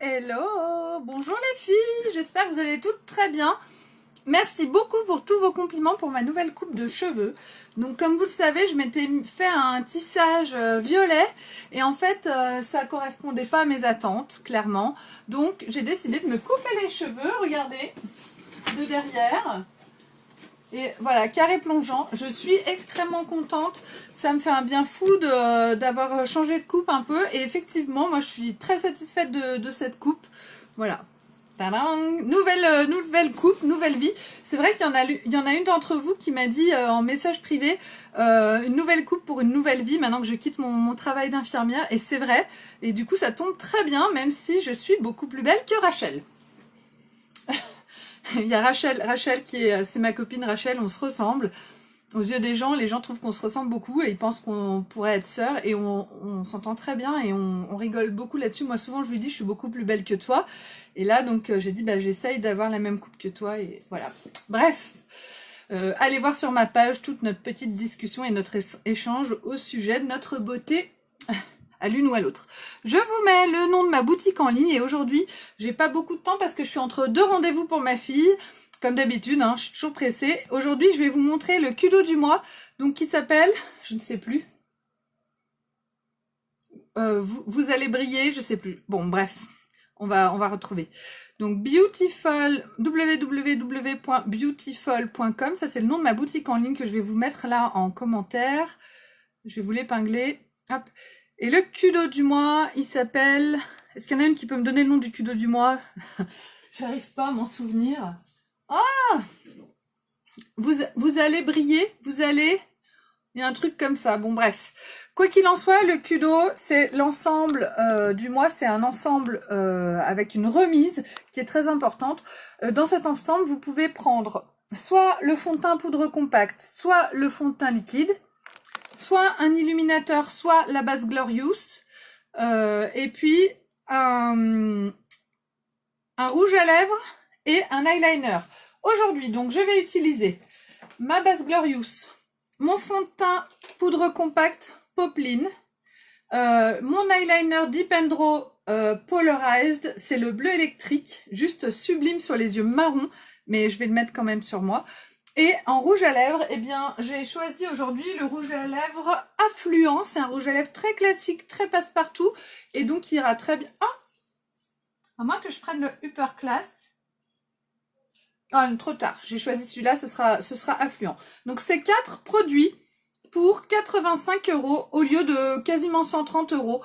Hello, bonjour les filles, j'espère que vous allez toutes très bien. Merci beaucoup pour tous vos compliments pour ma nouvelle coupe de cheveux. Donc comme vous le savez, je m'étais fait un tissage violet et en fait ça correspondait pas à mes attentes, clairement. Donc j'ai décidé de me couper les cheveux, regardez, de derrière. Et voilà, carré plongeant, je suis extrêmement contente, ça me fait un bien fou d'avoir changé de coupe un peu, et effectivement, moi je suis très satisfaite de cette coupe, voilà. Tadam, nouvelle coupe, nouvelle vie. C'est vrai qu'il y en a une d'entre vous qui m'a dit en message privé, une nouvelle coupe pour une nouvelle vie, maintenant que je quitte mon travail d'infirmière, et c'est vrai, et du coup ça tombe très bien, même si je suis beaucoup plus belle que Rachel. Il y a Rachel c'est ma copine Rachel, on se ressemble. Aux yeux des gens, les gens trouvent qu'on se ressemble beaucoup et ils pensent qu'on pourrait être sœurs et on s'entend très bien et on rigole beaucoup là-dessus. Moi souvent je lui dis je suis beaucoup plus belle que toi. Et là donc j'ai dit bah j'essaye d'avoir la même coupe que toi et voilà. Bref, allez voir sur ma page toute notre petite discussion et notre échange au sujet de notre beauté à l'une ou à l'autre. Je vous mets le nom de ma boutique en ligne et aujourd'hui, j'ai pas beaucoup de temps parce que je suis entre deux rendez-vous pour ma fille. Comme d'habitude, hein, je suis toujours pressée. Aujourd'hui, je vais vous montrer le Kudo du mois, donc qui s'appelle, je ne sais plus. Vous allez briller, je sais plus. Bon, bref, on va retrouver. Donc Beautiful, www.beautiful.com, ça c'est le nom de ma boutique en ligne que je vais vous mettre là en commentaire. Je vais vous l'épingler. Hop. Et le Kudo du mois, il s'appelle... Est-ce qu'il y en a une qui peut me donner le nom du Kudo du mois? J'arrive pas à m'en souvenir. Ah, vous allez briller, vous allez... Il y a un truc comme ça, bon bref. Quoi qu'il en soit, le Kudo, c'est l'ensemble du mois, c'est un ensemble avec une remise qui est très importante. Dans cet ensemble, vous pouvez prendre soit le fond de teint poudre compacte, soit le fond de teint liquide, soit un illuminateur, soit la base Glorious, et puis un rouge à lèvres et un eyeliner. Aujourd'hui, donc, je vais utiliser ma base Glorious, mon fond de teint poudre compacte Poplin, mon eyeliner Deep and Draw Polarized, c'est le bleu électrique, juste sublime sur les yeux marrons, mais je vais le mettre quand même sur moi. Et en rouge à lèvres, eh bien, j'ai choisi aujourd'hui le rouge à lèvres Affluent. C'est un rouge à lèvres très classique, très passe-partout, et donc il ira très bien. Ah, à moins que je prenne le Upper Class. Ah, trop tard. J'ai choisi celui-là, ce sera Affluent. Donc c'est 4 produits pour 85 € au lieu de quasiment 130 €.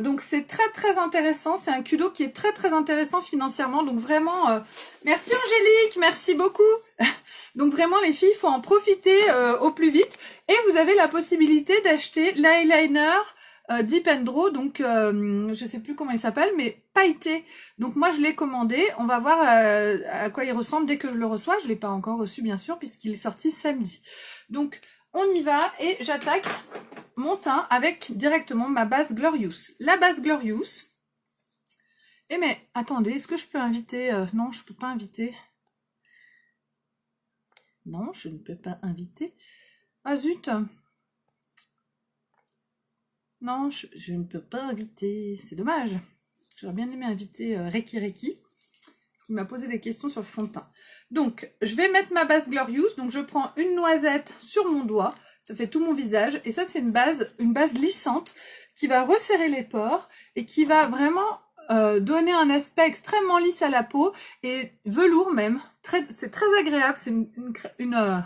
Donc c'est très très intéressant. C'est un Kudo qui est très très intéressant financièrement. Donc vraiment, merci Angélique, merci beaucoup. Donc vraiment les filles, il faut en profiter au plus vite. Et vous avez la possibilité d'acheter l'eyeliner Deep and Draw, donc je sais plus comment il s'appelle, mais pailleté. Donc moi je l'ai commandé, on va voir à quoi il ressemble dès que je le reçois. Je l'ai pas encore reçu bien sûr puisqu'il est sorti samedi. Donc on y va et j'attaque mon teint avec directement ma base Glorious. La base Glorious. Eh mais attendez, est-ce que je peux inviter non, je peux pas inviter. Non, je ne peux pas inviter. Ah zut. Non, je ne peux pas inviter. C'est dommage. J'aurais bien aimé inviter Reiki, qui m'a posé des questions sur le fond de teint. Donc, je vais mettre ma base Glorious. Donc, je prends une noisette sur mon doigt. Ça fait tout mon visage. Et ça, c'est une base lissante qui va resserrer les pores et qui va vraiment donner un aspect extrêmement lisse à la peau et velours même. C'est très agréable. C'est une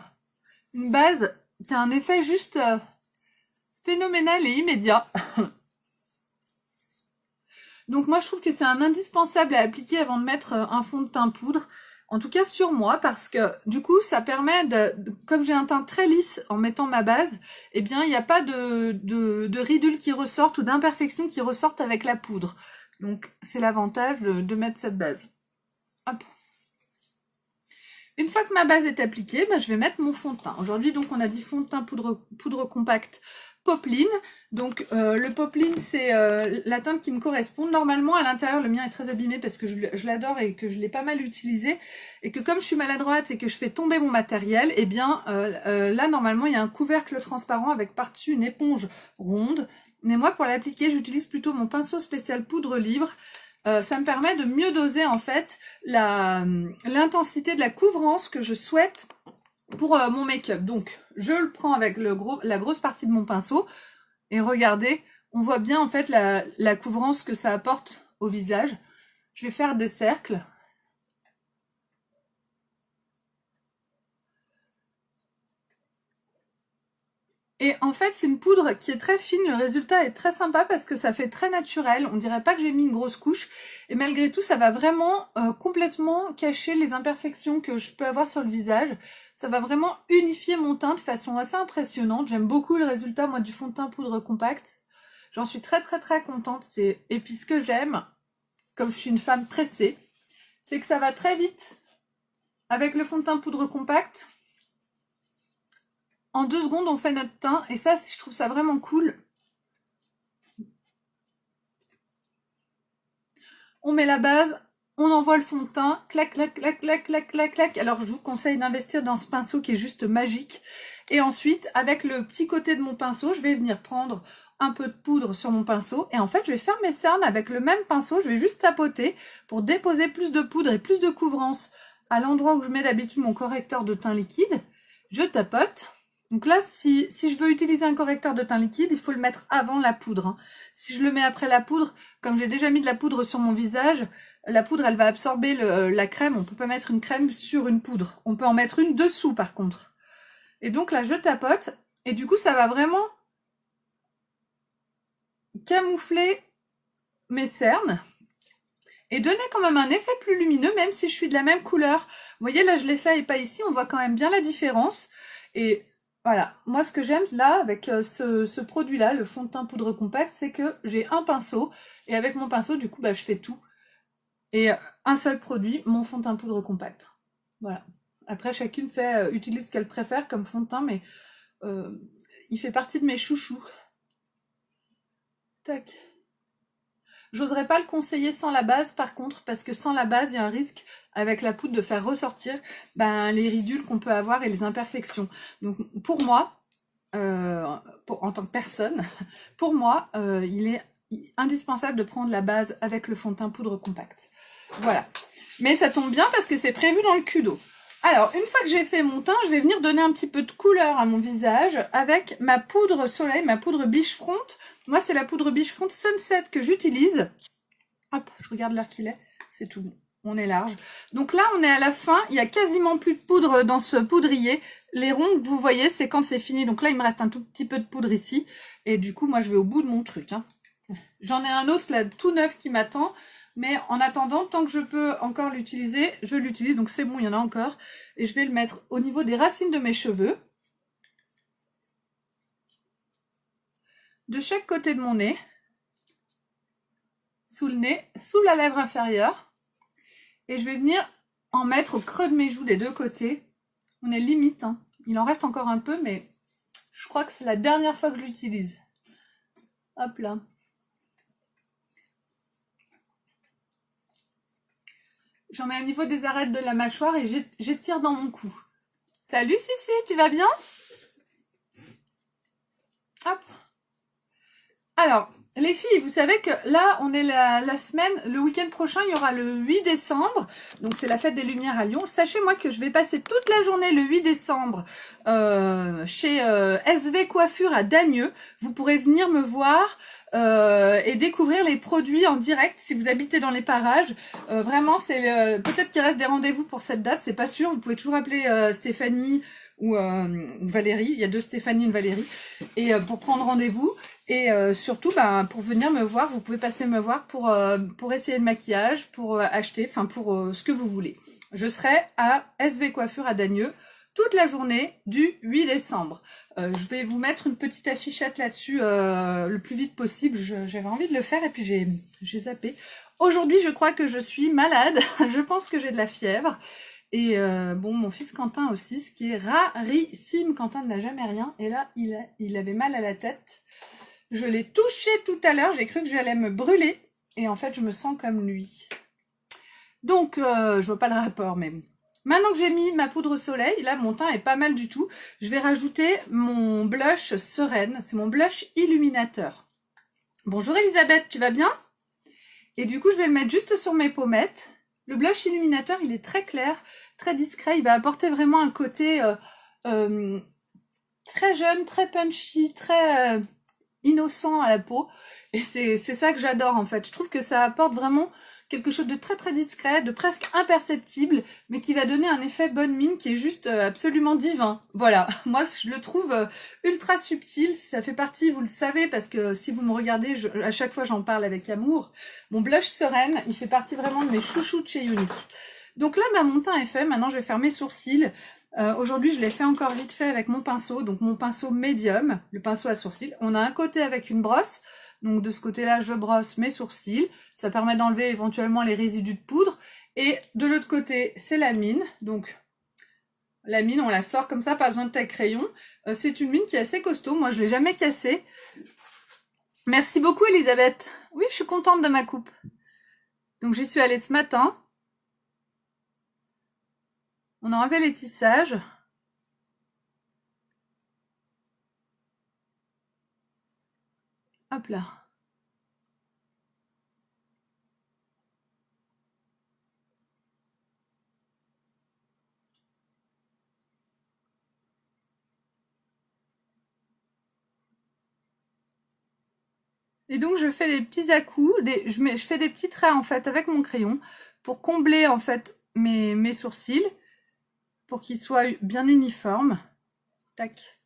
base qui a un effet juste... phénoménal et immédiat. Donc moi je trouve que c'est un indispensable à appliquer avant de mettre un fond de teint poudre, en tout cas sur moi, parce que du coup ça permet comme j'ai un teint très lisse en mettant ma base, eh bien il n'y a pas de ridules qui ressortent ou d'imperfections qui ressortent avec la poudre. Donc c'est l'avantage de mettre cette base. Hop. Une fois que ma base est appliquée, je vais mettre mon fond de teint. Aujourd'hui donc on a dit fond de teint poudre compacte Poplin. Donc le Poplin c'est la teinte qui me correspond. Normalement à l'intérieur le mien est très abîmé parce que je l'adore et que je l'ai pas mal utilisé. Et que comme je suis maladroite et que je fais tomber mon matériel, eh bien là normalement il y a un couvercle transparent avec par-dessus une éponge ronde. Mais moi pour l'appliquer j'utilise plutôt mon pinceau spécial poudre libre. ça me permet de mieux doser en fait l'intensité de la couvrance que je souhaite pour mon make-up. Donc, je le prends avec la grosse partie de mon pinceau et regardez, on voit bien en fait la couvrance que ça apporte au visage. Je vais faire des cercles. Et en fait, c'est une poudre qui est très fine. Le résultat est très sympa parce que ça fait très naturel. On dirait pas que j'ai mis une grosse couche. Et malgré tout, ça va vraiment complètement cacher les imperfections que je peux avoir sur le visage. Ça va vraiment unifier mon teint de façon assez impressionnante. J'aime beaucoup le résultat, moi, du fond de teint poudre compact. J'en suis très contente. Et puis ce que j'aime, comme je suis une femme pressée, c'est que ça va très vite avec le fond de teint poudre compact. En 2 secondes, on fait notre teint. Et ça, je trouve ça vraiment cool. On met la base, on envoie le fond de teint. Clac, clac, clac, clac, clac, clac, clac. Alors, je vous conseille d'investir dans ce pinceau qui est juste magique. Et ensuite, avec le petit côté de mon pinceau, je vais venir prendre un peu de poudre sur mon pinceau. Et en fait, je vais faire mes cernes avec le même pinceau. Je vais juste tapoter pour déposer plus de poudre et plus de couvrance à l'endroit où je mets d'habitude mon correcteur de teint liquide. Je tapote. Donc là, si je veux utiliser un correcteur de teint liquide, il faut le mettre avant la poudre. Hein. Si je le mets après la poudre, comme j'ai déjà mis de la poudre sur mon visage, la poudre, elle va absorber la crème. On peut pas mettre une crème sur une poudre. On peut en mettre une dessous, par contre. Et donc là, je tapote. Et du coup, ça va vraiment camoufler mes cernes. Et donner quand même un effet plus lumineux, même si je suis de la même couleur. Vous voyez, là, je l'ai fait et pas ici. On voit quand même bien la différence. Et voilà, moi ce que j'aime là avec ce produit-là, le fond de teint poudre compact, c'est que j'ai un pinceau et avec mon pinceau, du coup, bah, je fais tout. Et un seul produit, mon fond de teint poudre compact. Voilà. Après, chacune utilise ce qu'elle préfère comme fond de teint, mais il fait partie de mes chouchous. Tac. J'oserais pas le conseiller sans la base par contre, parce que sans la base, il y a un risque avec la poudre de faire ressortir les ridules qu'on peut avoir et les imperfections. Donc pour moi, en tant que personne, pour moi, il est indispensable de prendre la base avec le fond de teint poudre compact. Voilà. Mais ça tombe bien parce que c'est prévu dans le Kudo. Alors, une fois que j'ai fait mon teint, je vais venir donner un petit peu de couleur à mon visage avec ma poudre soleil, ma poudre Beach Front. Moi, c'est la poudre Beach Front Sunset que j'utilise. Hop, je regarde l'heure qu'il est. C'est tout bon. On est large. Donc là, on est à la fin. Il y a quasiment plus de poudre dans ce poudrier. Les ronds que vous voyez, c'est quand c'est fini. Donc là, il me reste un tout petit peu de poudre ici. Et du coup, moi, je vais au bout de mon truc. Hein. J'en ai un autre, là, tout neuf qui m'attend. Mais en attendant, tant que je peux encore l'utiliser, je l'utilise. Donc c'est bon, il y en a encore. Et je vais le mettre au niveau des racines de mes cheveux. De chaque côté de mon nez. Sous le nez, sous la lèvre inférieure. Et je vais venir en mettre au creux de mes joues des deux côtés. On est limite. Hein. Il en reste encore un peu, mais je crois que c'est la dernière fois que je l'utilise. Hop là. J'en mets au niveau des arêtes de la mâchoire et j'étire dans mon cou. Salut Sissi, tu vas bien? Hop. Alors, les filles, vous savez que là, on est la semaine, le week-end prochain, il y aura le 8 décembre. Donc, c'est la fête des Lumières à Lyon. Sachez-moi que je vais passer toute la journée le 8 décembre chez SV Coiffure à Dagneux. Vous pourrez venir me voir et découvrir les produits en direct si vous habitez dans les parages. Vraiment, c'est peut-être qu'il reste des rendez-vous pour cette date, c'est pas sûr. Vous pouvez toujours appeler Stéphanie ou Valérie. Il y a 2 Stéphanie et une Valérie. Et pour prendre rendez-vous. Et surtout, pour venir me voir, vous pouvez passer me voir pour essayer le maquillage, pour acheter, enfin pour ce que vous voulez. Je serai à SV Coiffure à Dagneux toute la journée du 8 décembre. Je vais vous mettre une petite affichette là-dessus le plus vite possible. J'avais envie de le faire et puis j'ai zappé. Aujourd'hui, je crois que je suis malade. Je pense que j'ai de la fièvre. Et bon, mon fils Quentin aussi, ce qui est rarissime. Quentin n'a jamais rien. Et là, il avait mal à la tête. Je l'ai touché tout à l'heure, j'ai cru que j'allais me brûler. Et en fait, je me sens comme lui. Donc, je vois pas le rapport, mais... Maintenant que j'ai mis ma poudre soleil, là, mon teint est pas mal du tout. Je vais rajouter mon blush Sereine. C'est mon blush illuminateur. Bonjour Elisabeth, tu vas bien? Et du coup, je vais le mettre juste sur mes pommettes. Le blush illuminateur, il est très clair, très discret. Il va apporter vraiment un côté très jeune, très punchy, très innocent à la peau. Et c'est ça que j'adore en fait. Je trouve que ça apporte vraiment quelque chose de très très discret, de presque imperceptible, mais qui va donner un effet bonne mine qui est juste absolument divin. Voilà, moi je le trouve ultra subtil, ça fait partie, vous le savez, parce que si vous me regardez, à chaque fois j'en parle avec amour. Mon blush sereine, il fait partie vraiment de mes chouchous de chez Younique. Donc là, mon teint est fait, maintenant je vais faire mes sourcils. Aujourd'hui, je l'ai fait encore vite fait avec mon pinceau, donc mon pinceau médium, le pinceau à sourcils. On a un côté avec une brosse, donc de ce côté-là, je brosse mes sourcils. Ça permet d'enlever éventuellement les résidus de poudre. Et de l'autre côté, c'est la mine. Donc la mine, on la sort comme ça, pas besoin de taille-crayon. C'est une mine qui est assez costaud, moi je l'ai jamais cassée. Merci beaucoup Elisabeth. Oui, je suis contente de ma coupe. Donc j'y suis allée ce matin. On a enlevé les tissages. Hop là. Et donc je fais des petits à-coups, je fais des petits traits en fait avec mon crayon pour combler en fait mes sourcils, pour qu'ils soient bien uniformes. Tac.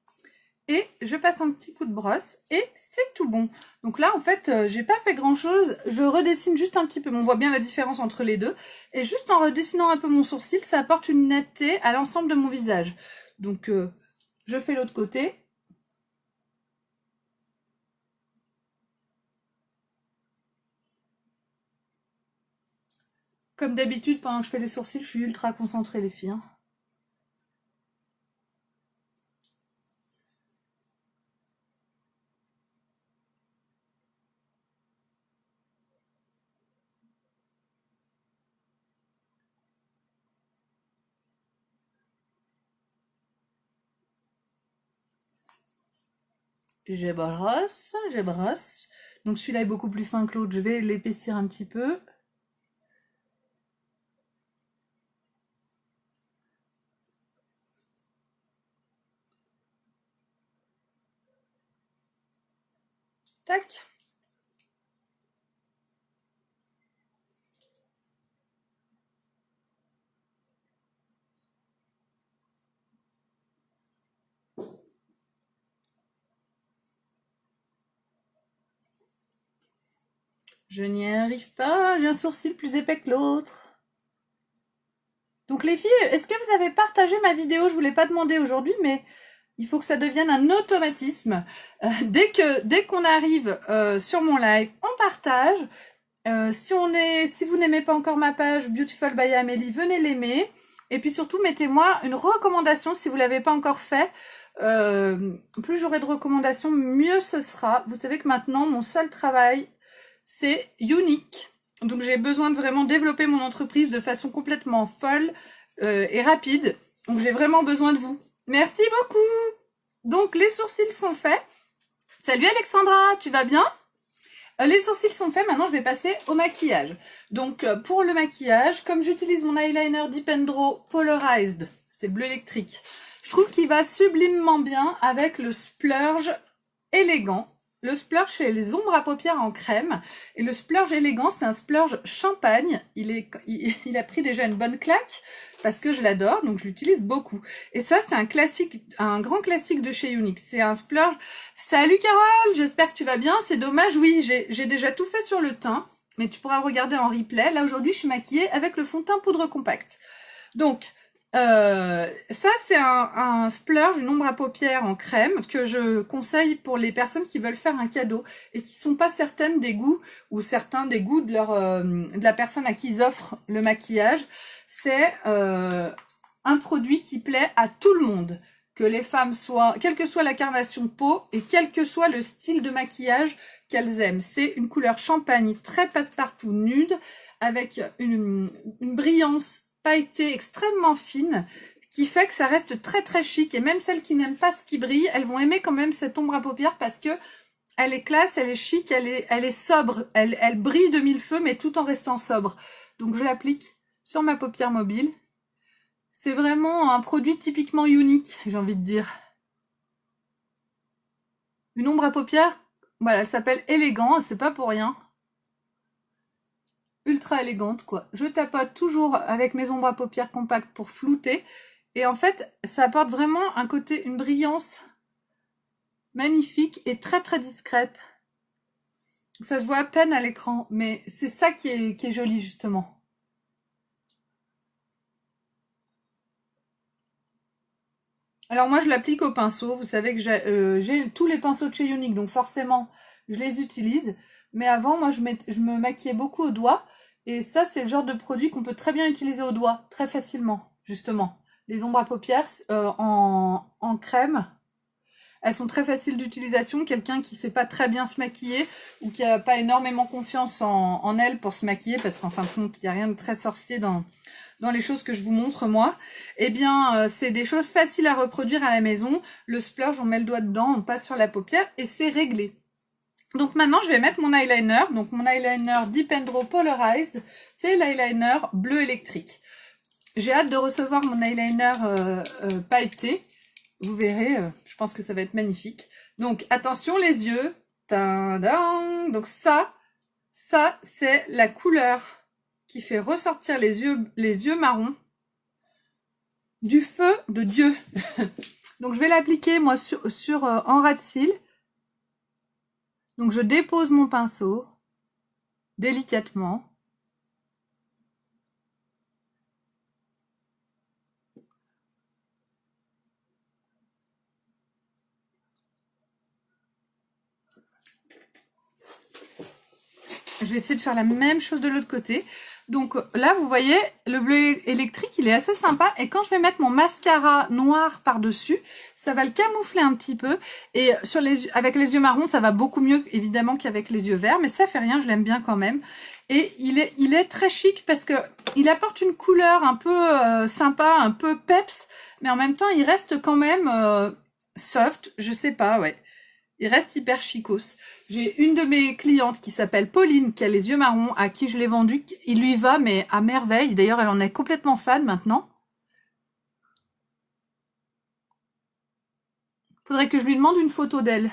Et je passe un petit coup de brosse et c'est tout bon. Donc là en fait j'ai pas fait grand chose, je redessine juste un petit peu, on voit bien la différence entre les deux. Et juste en redessinant un peu mon sourcil, ça apporte une netteté à l'ensemble de mon visage. Donc je fais l'autre côté. Comme d'habitude, pendant que je fais les sourcils, je suis ultra concentrée les filles. Hein. Je brosse, je brosse. Donc celui-là est beaucoup plus fin que l'autre, je vais l'épaissir un petit peu. Tac. Je n'y arrive pas, j'ai un sourcil plus épais que l'autre. Donc les filles, est-ce que vous avez partagé ma vidéo? Je vous l'ai pas demandé aujourd'hui, mais il faut que ça devienne un automatisme. Dès qu'on arrive sur mon live, on partage. Si vous n'aimez pas encore ma page Beautiful by Amélie, venez l'aimer. Et puis surtout, mettez-moi une recommandation si vous ne l'avez pas encore fait. Plus j'aurai de recommandations, mieux ce sera. Vous savez que maintenant, mon seul travail, c'est Younique. Donc j'ai besoin de vraiment développer mon entreprise de façon complètement folle et rapide. Donc j'ai vraiment besoin de vous. Merci beaucoup. Donc les sourcils sont faits. Salut Alexandra, tu vas bien? Les sourcils sont faits, maintenant je vais passer au maquillage. Donc pour le maquillage, comme j'utilise mon eyeliner Dip & Draw Polarized, c'est bleu électrique, je trouve qu'il va sublimement bien avec le splurge élégant. Le splurge, c'est les ombres à paupières en crème. Et le splurge élégant, c'est un splurge champagne. Il a pris déjà une bonne claque parce que je l'adore, donc je l'utilise beaucoup. Et ça, c'est un classique, un grand classique de chez Younique. C'est un splurge. Salut Carole, j'espère que tu vas bien. C'est dommage, oui, j'ai déjà tout fait sur le teint, mais tu pourras regarder en replay. Là, aujourd'hui, je suis maquillée avec le fond de teint poudre compacte. Donc, ça c'est un splurge, une ombre à paupières en crème que je conseille pour les personnes qui veulent faire un cadeau et qui sont pas certaines des goûts ou certains des goûts de la personne à qui ils offrent le maquillage. C'est un produit qui plaît à tout le monde, que les femmes soient, quelle que soit la carnation de peau et quel que soit le style de maquillage qu'elles aiment. C'est une couleur champagne très passe-partout nude avec une brillance pailletée extrêmement fine qui fait que ça reste très très chic, et même celles qui n'aiment pas ce qui brille, elles vont aimer quand même cette ombre à paupières parce que elle est classe, elle est chic, elle est sobre. Elle brille de mille feux, mais tout en restant sobre. Donc je l'applique sur ma paupière mobile. C'est vraiment un produit typiquement unique, j'ai envie de dire. Une ombre à paupières, voilà, elle s'appelle Élégant, c'est pas pour rien. Ultra élégante, quoi. Je tapote toujours avec mes ombres à paupières compactes pour flouter. Et en fait, ça apporte vraiment un côté, une brillance magnifique et très très discrète. Ça se voit à peine à l'écran, mais c'est ça qui est joli, justement. Alors moi, je l'applique au pinceau. Vous savez que j'ai tous les pinceaux de chez Younique, donc forcément, je les utilise. Mais avant, moi, je me maquillais beaucoup au doigt. Et ça, c'est le genre de produit qu'on peut très bien utiliser au doigt, très facilement, justement. Les ombres à paupières en crème, elles sont très faciles d'utilisation. Quelqu'un qui sait pas très bien se maquiller ou qui a pas énormément confiance en elle pour se maquiller, parce qu'en fin de compte, il n'y a rien de très sorcier dans les choses que je vous montre moi, eh bien c'est des choses faciles à reproduire à la maison. Le splurge, on met le doigt dedans, on passe sur la paupière et c'est réglé. Donc maintenant je vais mettre mon eyeliner, donc mon eyeliner Deep Draw Polarized, c'est l'eyeliner bleu électrique. J'ai hâte de recevoir mon eyeliner pailleté, vous verrez, je pense que ça va être magnifique. Donc attention les yeux, tadam. Donc ça c'est la couleur qui fait ressortir les yeux marrons du feu de Dieu. Donc je vais l'appliquer moi en ras de cils. Donc je dépose mon pinceau délicatement. Je vais essayer de faire la même chose de l'autre côté. Donc là, vous voyez, le bleu électrique, il est assez sympa. Et quand je vais mettre mon mascara noir par-dessus, ça va le camoufler un petit peu. Et avec les yeux marrons, ça va beaucoup mieux, évidemment, qu'avec les yeux verts. Mais ça fait rien, je l'aime bien quand même. Et il est très chic parce que il apporte une couleur un peu sympa, un peu peps. Mais en même temps, il reste quand même soft, je sais pas, ouais. Il reste hyper chicos. J'ai une de mes clientes qui s'appelle Pauline, qui a les yeux marrons, à qui je l'ai vendu. Il lui va, mais à merveille. D'ailleurs, elle en est complètement fan maintenant. Faudrait que je lui demande une photo d'elle.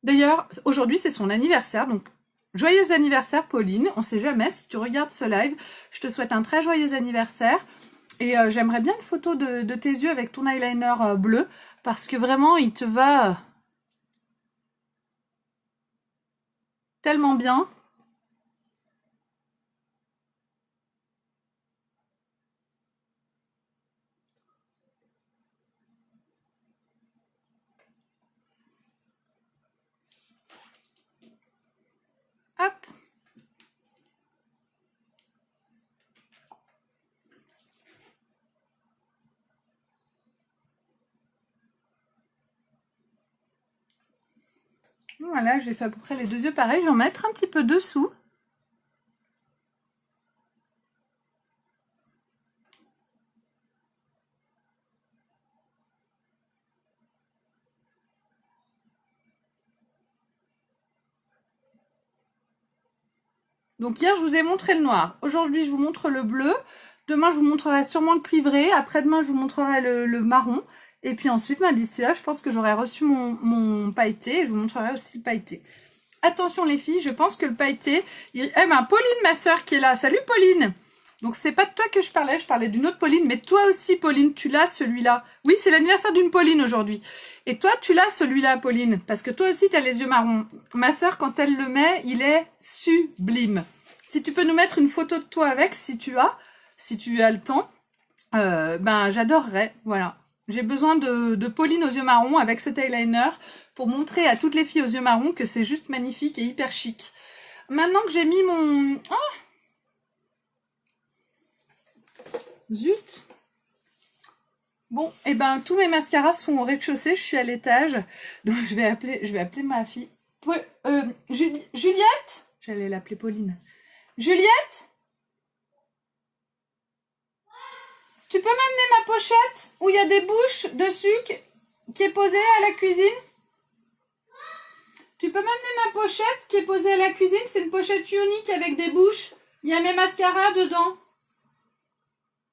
D'ailleurs, aujourd'hui, c'est son anniversaire, donc joyeux anniversaire, Pauline. On sait jamais, si tu regardes ce live, je te souhaite un très joyeux anniversaire. Et j'aimerais bien une photo de tes yeux avec ton eyeliner bleu, parce que vraiment, il te va tellement bien. Hop. Voilà, j'ai fait à peu près les deux yeux pareils. Je vais en mettre un petit peu dessous. Donc hier, je vous ai montré le noir. Aujourd'hui, je vous montre le bleu. Demain, je vous montrerai sûrement le cuivré. Après-demain, je vous montrerai le marron. Et puis ensuite, d'ici là, je pense que j'aurai reçu mon pailleté. Et je vous montrerai aussi le pailleté. Attention les filles, je pense que le pailleté... Pauline, ma soeur, qui est là. Salut Pauline. Donc c'est pas de toi que je parlais d'une autre Pauline. Mais toi aussi, Pauline, tu l'as celui-là. Oui, c'est l'anniversaire d'une Pauline aujourd'hui. Et toi, tu l'as celui-là, Pauline. Parce que toi aussi, tu as les yeux marrons. Ma soeur, quand elle le met, il est sublime. Si tu peux nous mettre une photo de toi avec, si tu as le temps, j'adorerais. Voilà. J'ai besoin de Pauline aux yeux marrons avec cet eyeliner pour montrer à toutes les filles aux yeux marrons que c'est juste magnifique et hyper chic. Maintenant que j'ai mis mon... Oh, zut. Bon, et tous mes mascaras sont au rez-de-chaussée, je suis à l'étage. Donc je vais appeler ma fille. Juliette? J'allais l'appeler Pauline. Juliette? Tu peux m'amener ma pochette où il y a des bouches dessus qui est posée à la cuisine? Tu peux m'amener ma pochette qui est posée à la cuisine? C'est une pochette unique avec des bouches. Il y a mes mascaras dedans.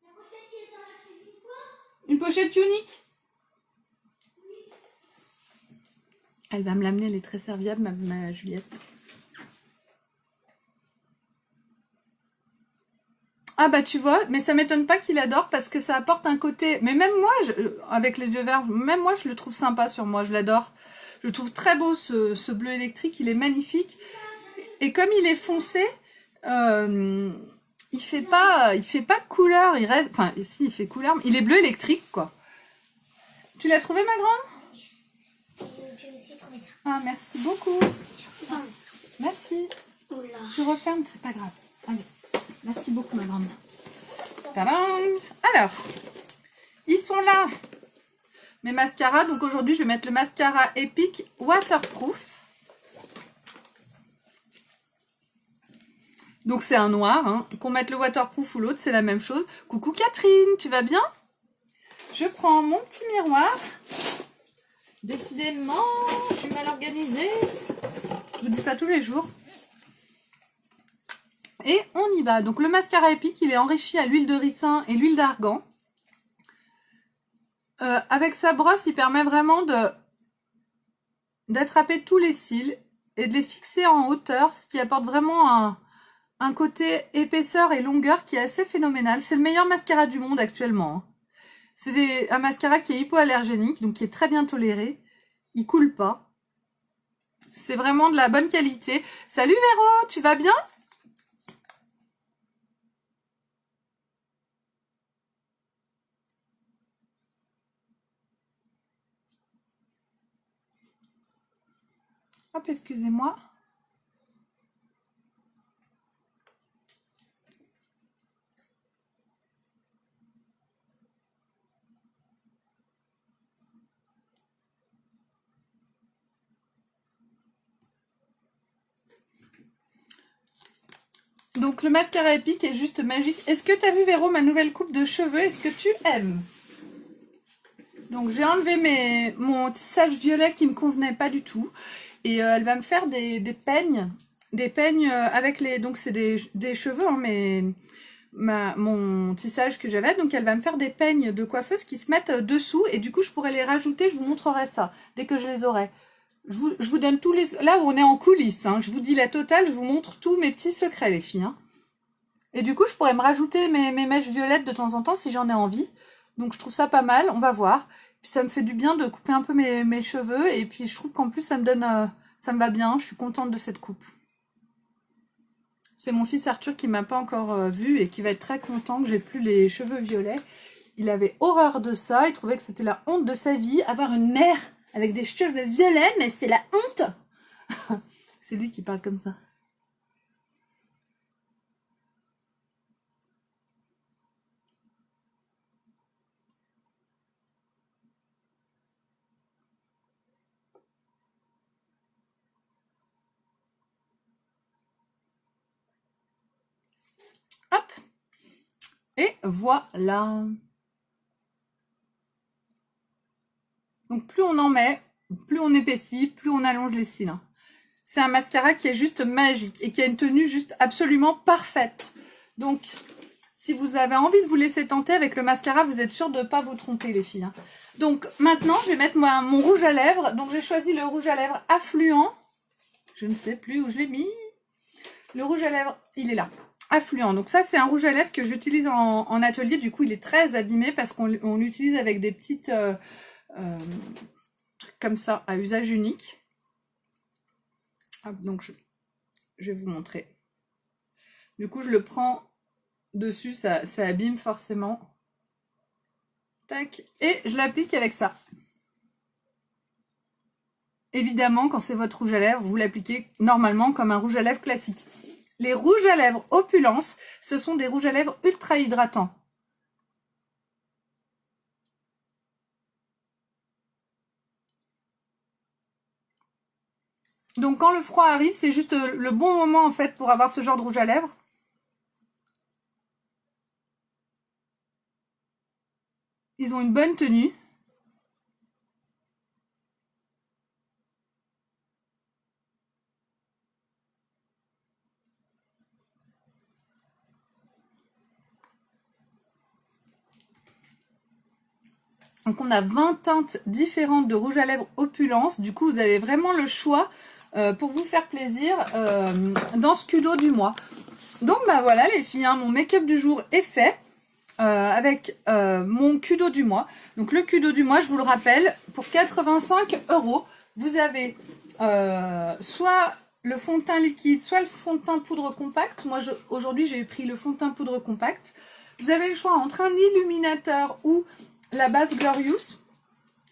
La pochette qui est dans la cuisine, quoi? Une pochette unique. Elle va me l'amener, elle est très serviable, ma Juliette. Ah bah tu vois, mais ça m'étonne pas qu'il adore parce que ça apporte un côté... Mais même moi, avec les yeux verts, même moi je le trouve sympa sur moi, je l'adore. Je trouve très beau ce bleu électrique, il est magnifique. Et comme il est foncé, il fait pas couleur, il reste... Enfin, si, il fait couleur, mais il est bleu électrique, quoi. Tu l'as trouvé, ma grande? J'ai aussi trouvé ça. Ah, merci beaucoup. Merci. Oula. Je referme, c'est pas grave. Allez. Merci beaucoup, ma grande. Tadam! Alors, ils sont là, mes mascaras. Donc aujourd'hui, je vais mettre le mascara Epic Waterproof. Donc c'est un noir. Hein. Qu'on mette le waterproof ou l'autre, c'est la même chose. Coucou Catherine, tu vas bien? Je prends mon petit miroir. Décidément, je suis mal organisée. Je vous dis ça tous les jours. Et on y va. Donc le mascara Epic, il est enrichi à l'huile de ricin et l'huile d'argan. Avec sa brosse, il permet vraiment d'attraper tous les cils et de les fixer en hauteur, ce qui apporte vraiment un côté épaisseur et longueur qui est assez phénoménal. C'est le meilleur mascara du monde actuellement. C'est un mascara qui est hypoallergénique, donc qui est très bien toléré. Il coule pas. C'est vraiment de la bonne qualité. Salut Véro, tu vas bien ? Hop, excusez-moi. Donc le mascara Epic est juste magique. Est-ce que tu as vu Véro ma nouvelle coupe de cheveux? Est-ce que tu aimes? Donc j'ai enlevé mon tissage violet qui me convenait pas du tout. Et elle va me faire des peignes. Des peignes avec les... Donc c'est des cheveux, hein, mais mon tissage que j'avais. Donc elle va me faire des peignes de coiffeuse qui se mettent dessous. Et du coup je pourrais les rajouter. Je vous montrerai ça dès que je les aurai. Je vous donne tous les... Là on est en coulisses. Hein, je vous dis la totale. Je vous montre tous mes petits secrets les filles. Hein. Et du coup je pourrais me rajouter mes mèches violettes de temps en temps si j'en ai envie. Donc je trouve ça pas mal. On va voir. Puis ça me fait du bien de couper un peu mes cheveux. Et puis je trouve qu'en plus ça me donne... ça me va bien. Je suis contente de cette coupe. C'est mon fils Arthur qui m'a pas encore vu et qui va être très content que j'ai plus les cheveux violets. Il avait horreur de ça. Il trouvait que c'était la honte de sa vie. Avoir une mère avec des cheveux violets, mais c'est la honte. C'est lui qui parle comme ça. Hop. Et voilà. Donc plus on en met, plus on épaissit, plus on allonge les cils. C'est un mascara qui est juste magique et qui a une tenue juste absolument parfaite. Donc si vous avez envie de vous laisser tenter avec le mascara, vous êtes sûr de ne pas vous tromper les filles. Donc maintenant je vais mettre mon rouge à lèvres. Donc j'ai choisi le rouge à lèvres affluent. Je ne sais plus où je l'ai mis. Le rouge à lèvres, il est là. Affluent. Donc ça c'est un rouge à lèvres que j'utilise en atelier. Du coup il est très abîmé parce qu'on l'utilise avec des petites trucs comme ça à usage unique. Hop, donc je vais vous montrer. Du coup je le prends dessus, ça abîme forcément. Tac. Et je l'applique avec ça. Évidemment quand c'est votre rouge à lèvres, vous l'appliquez normalement comme un rouge à lèvres classique. Les rouges à lèvres Opulence, ce sont des rouges à lèvres ultra hydratants. Donc quand le froid arrive, c'est juste le bon moment en fait pour avoir ce genre de rouge à lèvres. Ils ont une bonne tenue. Donc on a 20 teintes différentes de rouge à lèvres Opulence. Du coup, vous avez vraiment le choix pour vous faire plaisir dans ce Kudo du mois. Donc bah voilà les filles, hein, mon make-up du jour est fait avec mon Kudo du mois. Donc le Kudo du mois, je vous le rappelle, pour 85 €, vous avez soit le fond de teint liquide, soit le fond de teint poudre compact. Moi aujourd'hui j'ai pris le fond de teint poudre compact. Vous avez le choix entre un illuminateur ou la base Glorious.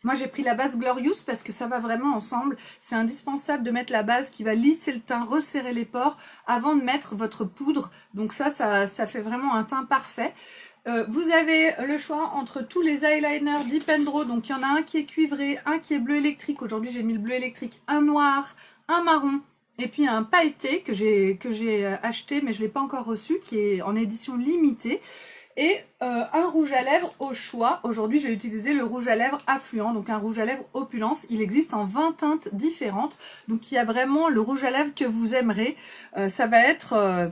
Moi j'ai pris la base Glorious parce que ça va vraiment ensemble. C'est indispensable de mettre la base qui va lisser le teint, resserrer les pores avant de mettre votre poudre. Donc ça fait vraiment un teint parfait. Vous avez le choix entre tous les eyeliners Deep and Draw. Donc il y en a un qui est cuivré, un qui est bleu électrique. Aujourd'hui j'ai mis le bleu électrique, un noir, un marron et puis un pailleté que j'ai acheté mais je ne l'ai pas encore reçu, qui est en édition limitée. Et un rouge à lèvres au choix. Aujourd'hui, j'ai utilisé le rouge à lèvres affluent, donc un rouge à lèvres Opulence. Il existe en 20 teintes différentes. Donc, il y a vraiment le rouge à lèvres que vous aimerez. Ça va être...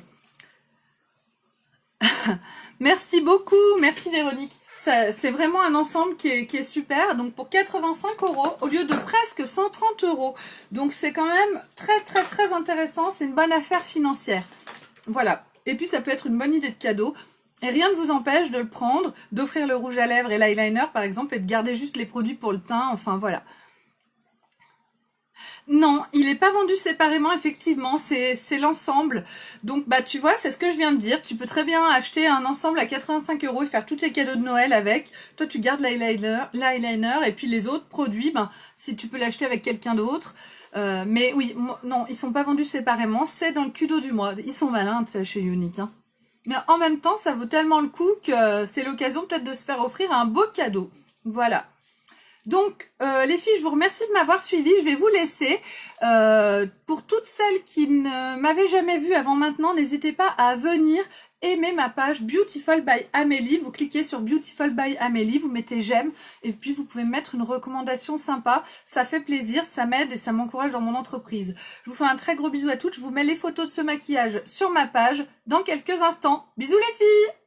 Merci beaucoup, merci Véronique. C'est vraiment un ensemble qui est super. Donc, pour 85 € au lieu de presque 130 €. Donc, c'est quand même très intéressant. C'est une bonne affaire financière. Voilà. Et puis, ça peut être une bonne idée de cadeau. Et rien ne vous empêche de le prendre, d'offrir le rouge à lèvres et l'eyeliner par exemple et de garder juste les produits pour le teint, enfin voilà. Non, il n'est pas vendu séparément, effectivement, c'est l'ensemble. Donc bah tu vois, c'est ce que je viens de dire, tu peux très bien acheter un ensemble à 85 € et faire tous tes cadeaux de Noël avec. Toi tu gardes l'eyeliner et puis les autres produits, ben, si tu peux l'acheter avec quelqu'un d'autre. Mais oui, non, ils sont pas vendus séparément, c'est dans le Kudo du mois. Ils sont malins, tu sais, chez Unique, hein. Mais en même temps, ça vaut tellement le coup que c'est l'occasion peut-être de se faire offrir un beau cadeau. Voilà. Donc, les filles, je vous remercie de m'avoir suivi. Je vais vous laisser. Pour toutes celles qui ne m'avaient jamais vue avant maintenant, n'hésitez pas à venir aimer ma page Beautiful by Amélie. Vous cliquez sur Beautiful by Amélie, vous mettez j'aime et puis vous pouvez mettre une recommandation sympa. Ça fait plaisir, ça m'aide et ça m'encourage dans mon entreprise. Je vous fais un très gros bisou à toutes. Je vous mets les photos de ce maquillage sur ma page dans quelques instants. Bisous les filles!